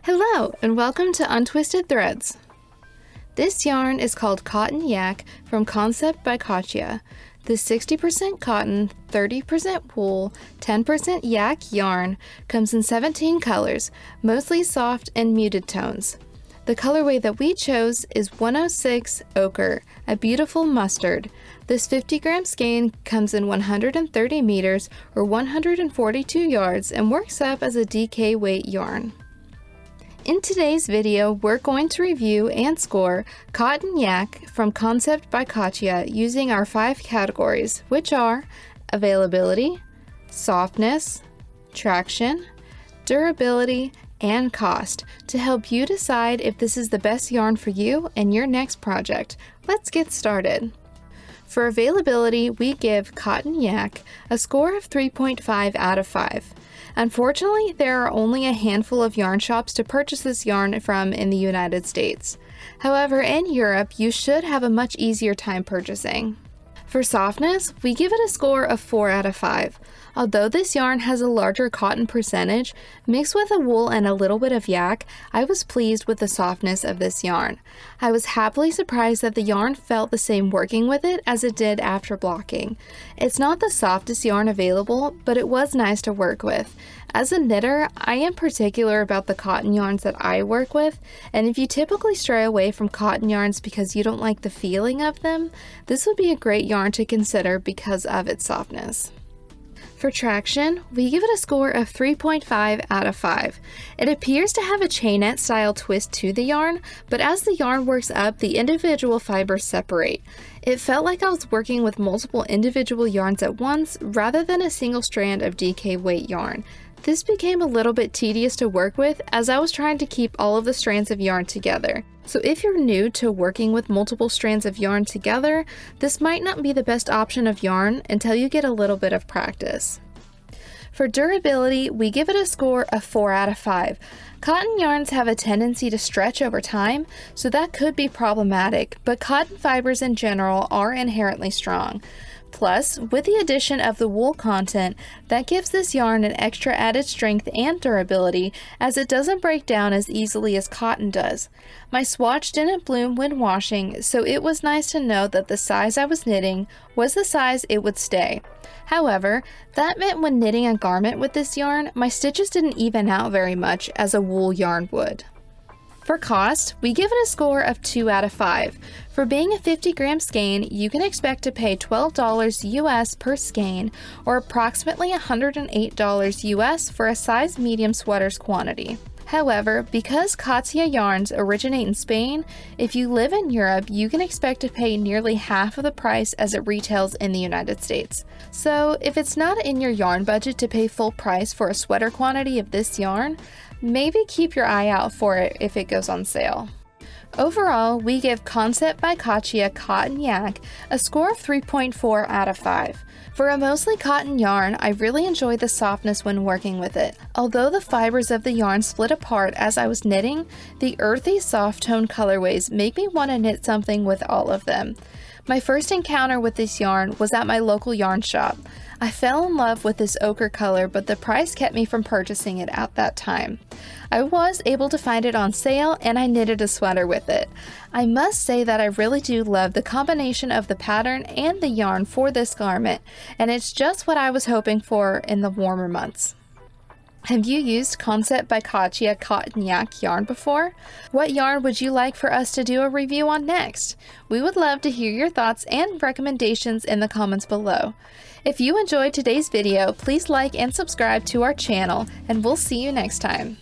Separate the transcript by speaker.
Speaker 1: Hello and welcome to Untwisted Threads. This yarn is called Cotton Yak from Concept by Katia. This 60% cotton, 30% wool, 10% yak yarn comes in 17 colors, mostly soft and muted tones. The colorway that we chose is 106 Ochre, a beautiful mustard. This 50-gram skein comes in 130 meters or 142 yards and works up as a DK weight yarn. In today's video, we're going to review and score Cotton Yak from Concept by Katia using our 5 categories, which are availability, softness, traction, durability, and cost, to help you decide if this is the best yarn for you and your next project. Let's get started. For availability, we give Cotton Yak a score of 3.5 out of 5. Unfortunately, there are only a handful of yarn shops to purchase this yarn from in the United States. However, in Europe, you should have a much easier time purchasing. For softness, we give it a score of 4 out of 5. Although this yarn has a larger cotton percentage, mixed with a wool and a little bit of yak, I was pleased with the softness of this yarn. I was happily surprised that the yarn felt the same working with it as it did after blocking. It's not the softest yarn available, but it was nice to work with. As a knitter, I am particular about the cotton yarns that I work with, and if you typically stray away from cotton yarns because you don't like the feeling of them, this would be a great yarn to consider because of its softness. For traction, we give it a score of 3.5 out of 5. It appears to have a chainette style twist to the yarn, but as the yarn works up, the individual fibers separate. It felt like I was working with multiple individual yarns at once rather than a single strand of DK weight yarn. This became a little bit tedious to work with as I was trying to keep all of the strands of yarn together. So if you're new to working with multiple strands of yarn together, this might not be the best option of yarn until you get a little bit of practice. For durability, we give it a score of 4 out of 5. Cotton yarns have a tendency to stretch over time, so that could be problematic, but cotton fibers in general are inherently strong. Plus, with the addition of the wool content, that gives this yarn an extra added strength and durability as it doesn't break down as easily as cotton does. My swatch didn't bloom when washing, so it was nice to know that the size I was knitting was the size it would stay. However, that meant when knitting a garment with this yarn, my stitches didn't even out very much as a wool yarn would. For cost, we give it a score of 2 out of 5. For being a 50-gram skein, you can expect to pay $12 US per skein, or approximately $108 US for a size medium sweater's quantity. However, because Katia yarns originate in Spain, if you live in Europe, you can expect to pay nearly half of the price as it retails in the United States. So, if it's not in your yarn budget to pay full price for a sweater quantity of this yarn, maybe keep your eye out for it if it goes on sale. Overall, we give Concept by Katia Cotton Yak a score of 3.4 out of 5. For a mostly cotton yarn, I really enjoy the softness when working with it. Although the fibers of the yarn split apart as I was knitting, the earthy soft tone colorways make me want to knit something with all of them. My first encounter with this yarn was at my local yarn shop. I fell in love with this ochre color, but the price kept me from purchasing it at that time. I was able to find it on sale and I knitted a sweater with it. I must say that I really do love the combination of the pattern and the yarn for this garment, and it's just what I was hoping for in the warmer months. Have you used Concept by Katia Cotton Yak yarn before? What yarn would you like for us to do a review on next? We would love to hear your thoughts and recommendations in the comments below. If you enjoyed today's video, please like and subscribe to our channel, and we'll see you next time.